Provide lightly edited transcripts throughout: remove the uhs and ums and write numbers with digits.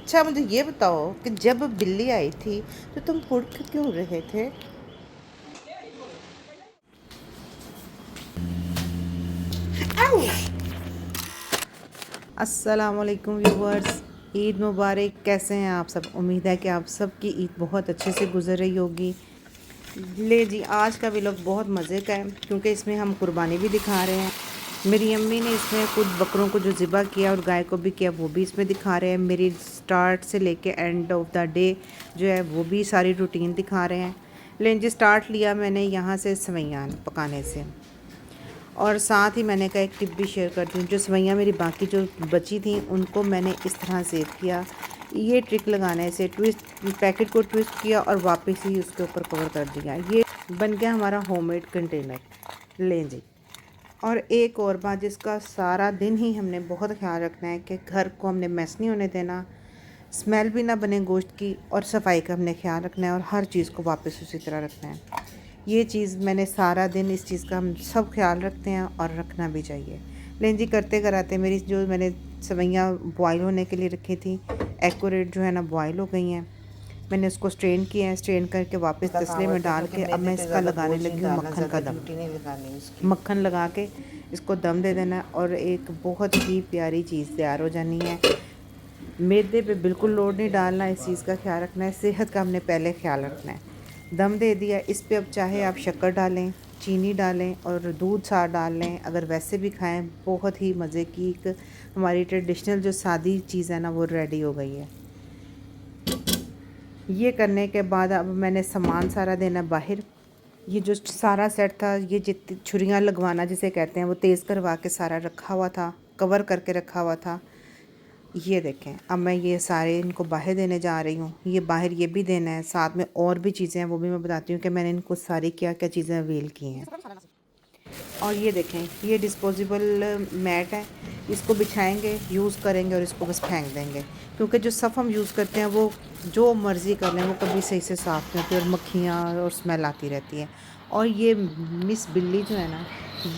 अच्छा मुझे ये बताओ कि जब बिल्ली आई थी तो तुम उड़ क्यों रहे थे? अस्सलामुअलैकुम व्यूवर्स, ईद मुबारक। कैसे हैं आप सब? उम्मीद है कि आप सब की ईद बहुत अच्छे से गुजर रही होगी। ले जी, आज का व्लॉग बहुत मज़े का है क्योंकि इसमें हम कुर्बानी भी दिखा रहे हैं। मेरी अम्मी ने इसमें कुछ बकरों को जो ज़िबा किया और गाय को भी किया वो भी इसमें दिखा रहे हैं। मेरी स्टार्ट से लेके एंड ऑफ द डे जो है वो भी सारी रूटीन दिखा रहे हैं। लेकिन जी स्टार्ट लिया मैंने यहाँ से सवैयाँ पकाने से, और साथ ही मैंने कहा एक टिप भी शेयर कर दूँ। जो सवैयाँ मेरी बाकी जो बची थी उनको मैंने इस तरह सेव किया। ये ट्रिक लगाने से ट्विस्ट पैकेट को ट्विस्ट किया और वापस ही उसके ऊपर कवर कर दिया। ये बन गया हमारा होममेड कंटेनर। लें जी। और एक और बात जिसका सारा दिन ही हमने बहुत ख्याल रखना है कि घर को हमने मैस नहीं होने देना, स्मेल भी ना बने गोश्त की, और सफाई का हमने ख्याल रखना है और हर चीज़ को वापस उसी तरह रखना है। ये चीज़ मैंने सारा दिन इस चीज़ का हम सब ख्याल रखते हैं और रखना भी चाहिए। लेकिन जी करते कराते मेरी जो मैंने सवैयाँ बॉयल होने के लिए रखी थी एक्यूरेट जो है ना बॉयल हो गई हैं। मैंने उसको स्ट्रेन किया है, स्ट्रेन करके वापस तसले में डाल के अब मैं इसका लगाने लगी हूँ मक्खन का दम। मक्खन लगा के इसको दम दे देना और एक बहुत ही प्यारी चीज़ तैयार हो जानी है। मैदे पे बिल्कुल लोड नहीं डालना, इस चीज़ का ख्याल रखना है। सेहत का हमने पहले ख्याल रखना है। दम दे दिया, इस पे अब चाहे आप शक्कर डालें, चीनी डालें और दूध साथ डाल लें, अगर वैसे भी खाएं। बहुत ही मज़े की एक हमारी ट्रेडिशनल जो सादी चीज़ है ना वो रेडी हो गई है। ये करने के बाद अब मैंने सामान सारा देना बाहर। ये जो सारा सेट था, ये जितनी छुरियाँ लगवाना जिसे कहते हैं, वो तेज़ करवा के सारा रखा हुआ था, कवर करके रखा हुआ था। ये देखें, अब मैं ये सारे इनको बाहर देने जा रही हूँ। ये बाहर ये भी देना है, साथ में और भी चीज़ें हैं वो भी मैं बताती हूँ कि मैंने इनको सारी क्या क्या चीज़ें अवेल की हैं। और ये देखें, ये डिस्पोजेबल मैट है, इसको बिछाएंगे, यूज़ करेंगे और इसको बस फेंक देंगे। क्योंकि जो सफ़ हम यूज़ करते हैं वो जो मर्ज़ी कर लें वो कभी सही से साफ़ नहीं होती और मक्खियाँ और स्मेल आती रहती है। और ये मिस बिल्ली जो है ना,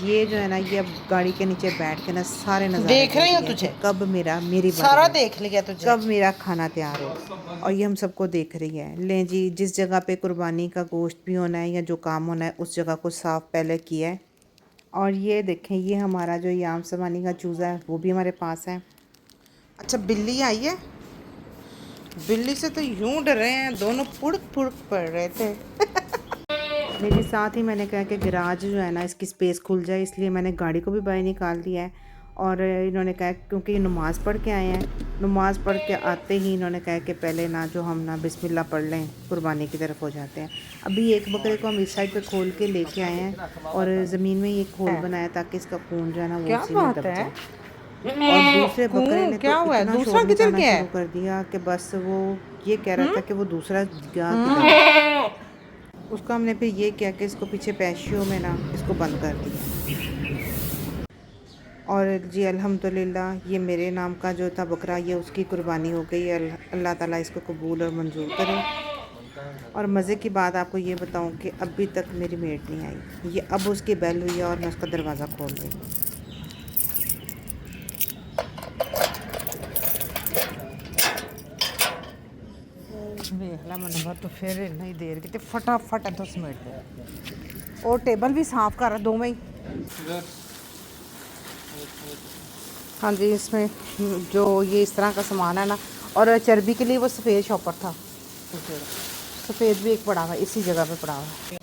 ये जो है ना, ये अब गाड़ी के नीचे बैठ के ना सारे नज़ारे देख रही हूँ है कि तुझे, कब मेरी सारा बारी है, देख लिया तुझे। कब मेरा खाना तैयार हो। और ये हम सबको देख रही है। लें जी, जिस जगह पे कुर्बानी का गोश्त भी होना है या जो काम होना है उस जगह को साफ़ पहले किया है। और ये देखें, ये हमारा जो याम सवानी का चूज़ा है वो भी हमारे पास है। अच्छा बिल्ली आई है, बिल्ली से तो यूं डर रहे हैं दोनों, फुड़क फुड़क पड़ रहे थे। मेरे साथ ही मैंने कहा कि गराज जो है ना इसकी स्पेस खुल जाए, इसलिए मैंने गाड़ी को भी बाहर निकाल दिया है। और इन्होंने कहा क्योंकि ये नमाज़ पढ़ के आए हैं, नमाज़ पढ़ के आते ही इन्होंने कहा कि पहले ना जो हम ना बिस्मिल्लाह पढ़ लें, कुर्बानी की तरफ हो जाते हैं। अभी एक बकरे को हम इस साइड पे खोल के लेके आए हैं और ज़मीन में ये खोल बनाया ताकि इसका खून जो है ना वो क्या उसी में बात दब है? जाए। और दूसरे बकरे ने क्या तो हुआ है? इतना दूसरा शोर किधर मचाना गया शुरू है? कर दिया कि बस वो ये कह रहा था कि वो दूसरा गया किधर है। हम्म। उसका हमने फिर ये किया कि इसको पीछे पैशियों में ना इसको बंद कर दिया। और जी अल्हम्दुलिल्लाह ये मेरे नाम का जो था बकरा, ये उसकी कुर्बानी हो गई। अल्लाह ताला इसको कबूल और मंजूर करे। और मज़े की बात आपको ये बताऊं कि अभी तक मेरी मेड नहीं आई। ये अब उसकी बेल हुई है और मैं उसका दरवाज़ा खोल रही हूँ। ਵੇਖ ਲੈ ਮੈਨੂੰ ਬਾਅਦ ਤੂੰ ਫਿਰ ਇੰਨਾ ਹੀ ਦੇਰ ਕਿਤੇ ਫਟਾਫਟ ਇੱਥੋਂ ਸਮੇਟ ਦੇ और टेबल भी साफ़ कर दोवें ही। हाँ जी, इसमें जो ये इस तरह का सामान है ना, और चर्बी के लिए वो सफ़ेद शॉपर था, सफ़ेद भी एक पड़ा हुआ इसी जगह पे पड़ा हुआ।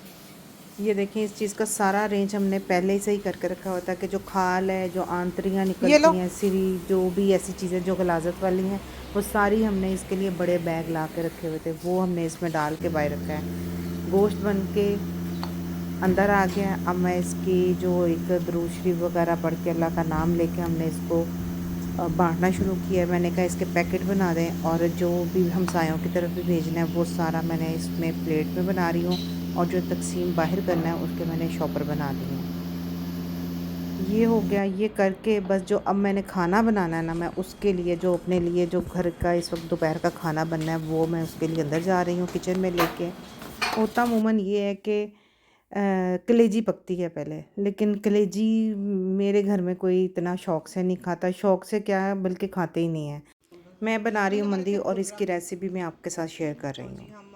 ये देखें, इस चीज़ का सारा रेंज हमने पहले ही सही करके रखा होता है कि जो खाल है, जो आंतड़ियाँ निकलती हैं, सिरी, जो भी ऐसी चीज़ें जो गलाजत वाली हैं, वो सारी हमने इसके लिए बड़े बैग ला के रखे हुए थे, वो हमने इसमें डाल के बाहर रखा है। गोश्त बन के अंदर आ गया। अब मैं इसकी जो एक दुरूद शरीफ वगैरह पढ़ के अल्लाह का नाम लेके हमने इसको बांटना शुरू किया। मैंने कहा इसके पैकेट बना दें और जो भी हमसायों की तरफ भी भेजना है वो सारा मैंने इसमें प्लेट में बना रही हूँ, और जो तकसीम बाहर करना है उसके मैंने शॉपर बना दिए हैं। ये हो गया। ये करके बस जो अब मैंने खाना बनाना है ना, मैं उसके लिए जो अपने लिए जो घर का इस वक्त दोपहर का खाना बनना है वो मैं उसके लिए अंदर जा रही हूँ किचन में लेके। होता अमूमन ये है कि कलेजी पकती है पहले, लेकिन कलेजी मेरे घर में कोई इतना शौक से नहीं खाता, शौक से क्या है बल्कि खाते ही नहीं है। मैं बना रही हूँ मंदी और इसकी रेसिपी मैं आपके साथ शेयर कर रही हूँ।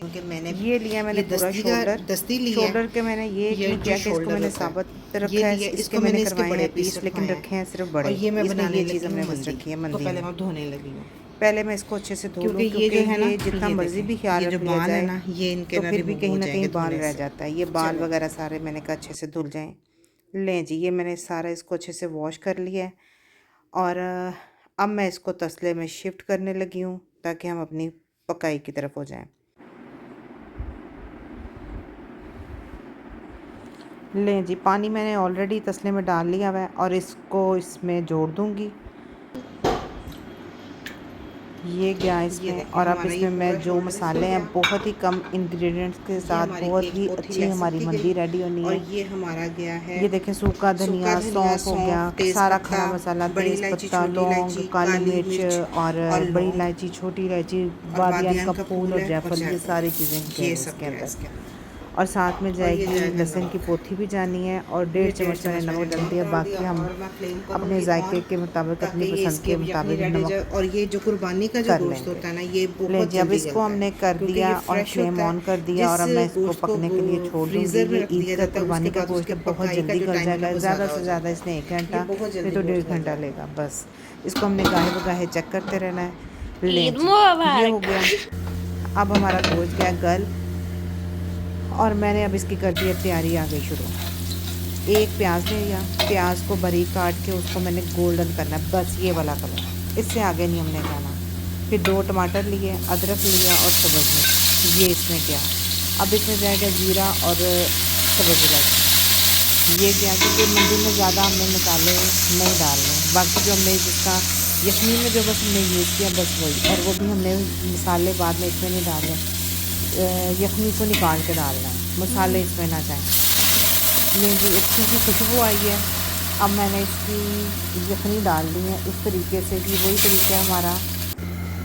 क्योंकि मैंने ये लिया मैंने पूरा दस्ती ली है। शोल्डर के मैंने ये ये नहीं किया जो कि इसको शोल्डर मैंने होता है, साबुत ये रखा है, लिया, इसके इसको मैंने मैंने इसके करवाए बड़े हैं पीस पीस, लेकिन रखवाए रखे हैं सिर्फ और बड़े। ये मैं इसमें बनाने ये लगी चीज़ हूँ हमने बस मंदी। रखी है तो मंदी पहले में। मैं धोने लगी हूँ पहले मैं इसको अच्छे से धो लूँ, क्योंकि ये जो है ना ये जितना ये मर्जी देखें, भी ख्याल ये जो रख लिया बाल है जाए ना ये इनके तो ना फिर भी रिमूव कहीं हो ना जाएंगे कहीं बाल धोने रह से। जाता है। ये बाल चलो। वगैरह सारे मैंने कहा अच्छे से धुल जाएं। लें जी, ये मैंने सारा इसको अच्छे से वॉश कर लिया है और अब मैं इसको तसले में शिफ्ट करने लगी हूँ ताकि हम अपनी पकाई की तरफ हो जाएं। लें जी, पानी मैंने ऑलरेडी तसले में डाल लिया हुआ है और इसको इसमें जोड़ दूंगी। ये गया इसमें और अब इसमें मैं जो मसाले हैं बहुत ही कम इंग्रेडिएंट्स के साथ बहुत ही अच्छी हमारी मंदी रेडी होनी और है। ये हमारा गया है ये देखें, सूखा धनिया, सौंफ हो गया, सारा खड़ा मसाला, तेज़ पत्ता, लौंग, काली मिर्च और बड़ी इलायची, छोटी इलायची, बादियान का फूल और जायफल, ये सारी चीज़ें ये हैं सब इसके गया अंदर। इसके अंदर। और साथ में और ये जाएगी जाएगा लहसुन की नमक। पोथी भी जानी है और 1.5 चम्मच मैंने नमक डाल दिया। बाकी हम और मैं फ्लेम अपने करूँगी जायके ऑन के मुताबिक, ताकि अपनी ये पसंद इसकी के अब यखनी मुताबिक रेडी जाए। नमक और ये जो कुर्बानी का जो कर गोश्त लेंगे। होता है ना ये ले बहुत जी, अब जल्दी इसको गलता हमने है कर क्योंकि दिया ये और फ्रेश फ्लेम होता है। ऑन कर दिया और अब मैं इसको गोश्त को पकने के लिए छोड़ दूंगी। फ्रीजर में ये रख दिया ईद का जाता है कुर्बानी उसके का बाद गोश्त उसके बहुत पकाई का जल्दी जो गल टाइम है ना जाएगा, वो ज़्यादा ज़्यादा से हो ज़्यादा जाता इसने 1 है। घंटा ये बहुत नहीं जल्दी तो 1.5 गोश्त गल घंटा जाता है। लेगा। बस इसको हमने गाहे बगाहे चेक करते रहना है। ले ईद जी, ये हो गया। अब हमारा गोश्त गया गल और मैंने अब इसकी कर दी है तैयारी, आ गई शुरू। एक प्याज लिया, प्याज को बारीक काट के उसको मैंने गोल्डन करना है, बस ये वाला कलर, इससे आगे नहीं हमने जाना। फिर 2 टमाटर लिए, अदरक लिया और सब्ज़ मिर्च, ये इसमें गया। अब इसमें जाएगा जीरा और सब्ज़ इलायची, ये गया क्योंकि मंदी में ज़्यादा हमने मसाले नहीं डालने। बाकी जो हमने जिसका यखनी में जो बस हमने यूज़ किया बस वही, और वो भी हमने मसाले बाद में इसमें नहीं डाले, यखनी को निकाल के डालना है, मसाले इसमें ना जाएं। ये जी अच्छी सी खुशबू आई है। अब मैंने इसकी यखनी डाल दी है इस तरीके से कि वही तरीका है हमारा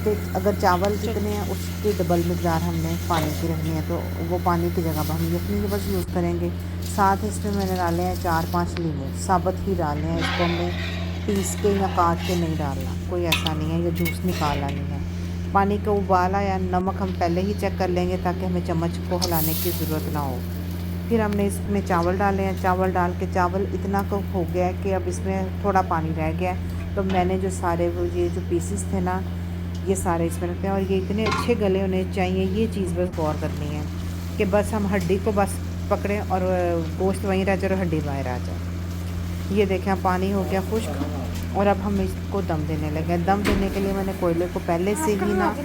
कि अगर चावल जितने हैं उसकी डबल मकदार हमने पानी की रखनी है, तो वो पानी की जगह पर हम यखनी के बस यूज़ करेंगे। साथ इसमें मैंने डाले हैं 4-5 लीमू, साबुत ही डालने हैं, इसको हमने पीस के या काट के नहीं डालना, कोई ऐसा नहीं है, ये जूस निकालना नहीं है। पानी का उबाला या नमक हम पहले ही चेक कर लेंगे ताकि हमें चम्मच को हिलाने की ज़रूरत ना हो। फिर हमने इसमें चावल डाले हैं, चावल डाल के चावल इतना कुक हो गया है कि अब इसमें थोड़ा पानी रह गया है, तो मैंने जो सारे वो ये जो पीसेस थे ना ये सारे इसमें रखते हैं और ये इतने अच्छे गले होने चाहिए। ये चीज़ बस गौर करनी है कि बस हम हड्डी को बस पकड़ें और गोश्त वहीं रह जाए और हड्डी बाहर आ जाए। ये देखें पानी हो गया खुश्क और अब हम इसको दम देने लगे। दम देने के लिए मैंने कोयले को पहले से ही ना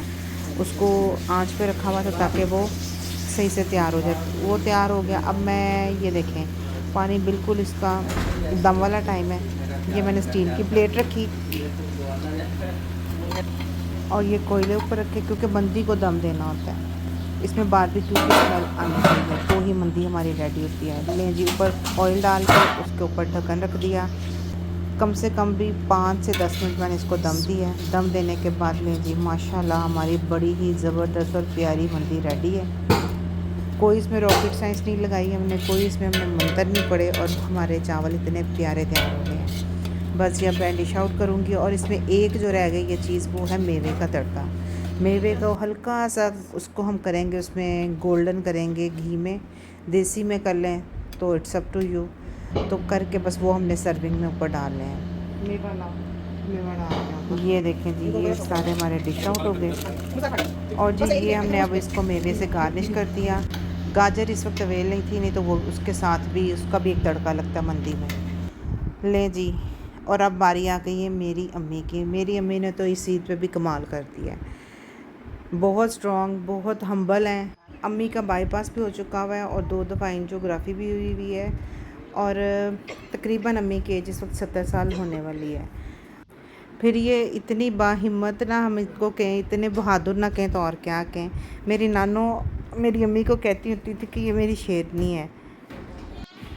उसको आंच पे रखा हुआ था ताकि वो सही से तैयार हो जाए। वो तैयार हो गया। अब मैं ये देखें पानी बिल्कुल इसका दम वाला टाइम है। ये मैंने स्टील की प्लेट रखी और ये कोयले ऊपर रखे क्योंकि मंदी को दम देना होता है। इसमें बारबेक्यू की स्मेल आनी चाहिए तो ही मंदी हमारी रेडी होती है। लें जी, ऊपर ऑयल डाल के उसके ऊपर ढक्कन रख दिया। कम से कम भी 5 से 10 मिनट मैंने इसको दम दिया है। दम देने के बाद लें जी, माशाल्लाह हमारी बड़ी ही ज़बरदस्त और प्यारी मंदी रेडी है। कोई इसमें रॉकेट साइंस नहीं लगाई हमने, कोई इसमें हमने मंतर नहीं पड़े और हमारे चावल इतने प्यारे तैयार हो गए हैं। बस ये अब मैं डिश आउट करूँगी और इसमें एक जो रह गई ये चीज़ वो है मेवे का तड़का। मेवे को हल्का सा उसको हम करेंगे, उसमें गोल्डन करेंगे घी में, देसी में कर लें तो इट्स अप टू यू। तो करके बस वो हमने सर्विंग में ऊपर डालने हैं। ये देखें जी, ये सारे हमारे डिश आउट हो गए और जी ये हमने अब इसको मेवे से गार्निश कर दिया। गाजर इस वक्त अवेल नहीं थी, नहीं तो वो उसके साथ भी उसका भी एक तड़का लगता है मंदी में। ले जी, और अब बारी आ गई है मेरी अम्मी की। मेरी अम्मी ने तो इस ईद पे भी कमाल कर दिया है। बहुत स्ट्रॉन्ग, बहुत हम्बल हैं। अम्मी का बाईपास भी हो चुका हुआ है और 2 दफ़ा एंजियोग्राफी भी हुई हुई है और तकरीबन अम्मी की एज इस वक्त 70 साल होने वाली है। फिर ये इतनी बाहिम्मत ना हम इसको कहें, इतने बहादुर ना कहें तो और क्या कहें। मेरी नानो मेरी अम्मी को कहती होती थी कि ये मेरी शेरनी है,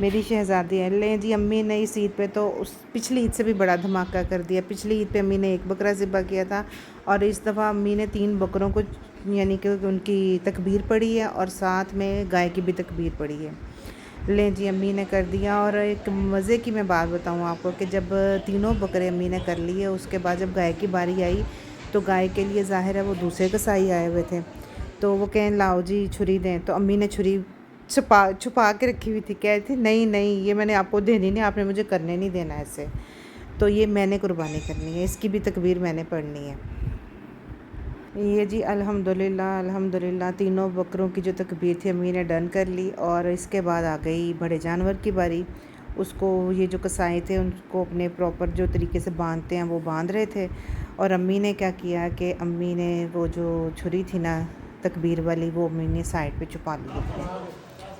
मेरी शहज़ादी है। लें जी, अम्मी ने इस ईद पे तो उस पिछली ईद से भी बड़ा धमाका कर दिया। पिछली ईद पे अम्मी ने 1 बकरा ज़िबा किया था और इस दफ़ा अम्मी ने 3 बकरों को यानी कि उनकी तकबीर पढ़ी है और साथ में गाय की भी तकबीर पढ़ी है। लें जी, अम्मी ने कर दिया। और एक मज़े की मैं बात बताऊँ आपको कि जब तीनों बकरे अम्मी ने कर लिए, उसके बाद जब गाय की बारी आई तो गाय के लिए ज़ाहिर है वो दूसरे कसाई आए हुए थे, तो वो कहें लाओ जी छुरी दें, तो अम्मी ने छुरी छुपा के रखी हुई थी। कह रही थी नहीं नहीं, ये मैंने आपको देनी नहीं, आपने मुझे करने नहीं देना ऐसे, तो ये मैंने कुर्बानी करनी है, इसकी भी तकबीर मैंने पढ़नी है। ये जी अल्हम्दुलिल्लाह अल्हम्दुलिल्लाह, तीनों बकरों की जो तकबीर थी अम्मी ने डन कर ली। और इसके बाद आ गई बड़े जानवर की बारी। उसको ये जो कसाई थे उनको अपने प्रॉपर जो तरीके से बांधते हैं वो बांध रहे थे। और अम्मी ने क्या किया कि अम्मी ने वो जो छुरी थी ना तकबीर वाली, वो अम्मी ने साइड पे छुपा ली अपने,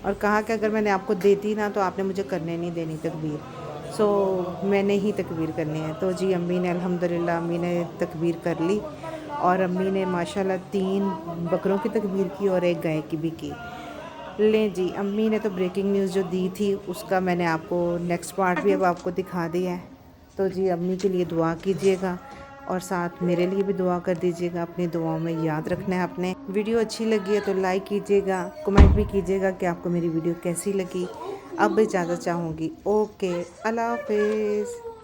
और कहा कि अगर मैंने आपको देती ना तो आपने मुझे करने नहीं देनी तकबीर, सो मैंने ही तकबीर करनी है। तो जी अम्मी ने अल्हम्दुलिल्लाह अम्मी ने तकबीर कर ली, और अम्मी ने माशाल्लाह 3 बकरों की तकबीर की और एक गाय की भी की। लें जी, अम्मी ने तो ब्रेकिंग न्यूज़ जो दी थी उसका मैंने आपको नेक्स्ट पार्ट भी अब आपको दिखा दिया है। तो जी अम्मी के लिए दुआ कीजिएगा और साथ मेरे लिए भी दुआ कर दीजिएगा, अपनी दुआओं में याद रखना है अपने। वीडियो अच्छी लगी है तो लाइक कीजिएगा, कमेंट भी कीजिएगा कि आपको मेरी वीडियो कैसी लगी। अब इजाज़त चाहूँगी। ओके, अल्लाह हाफिज़।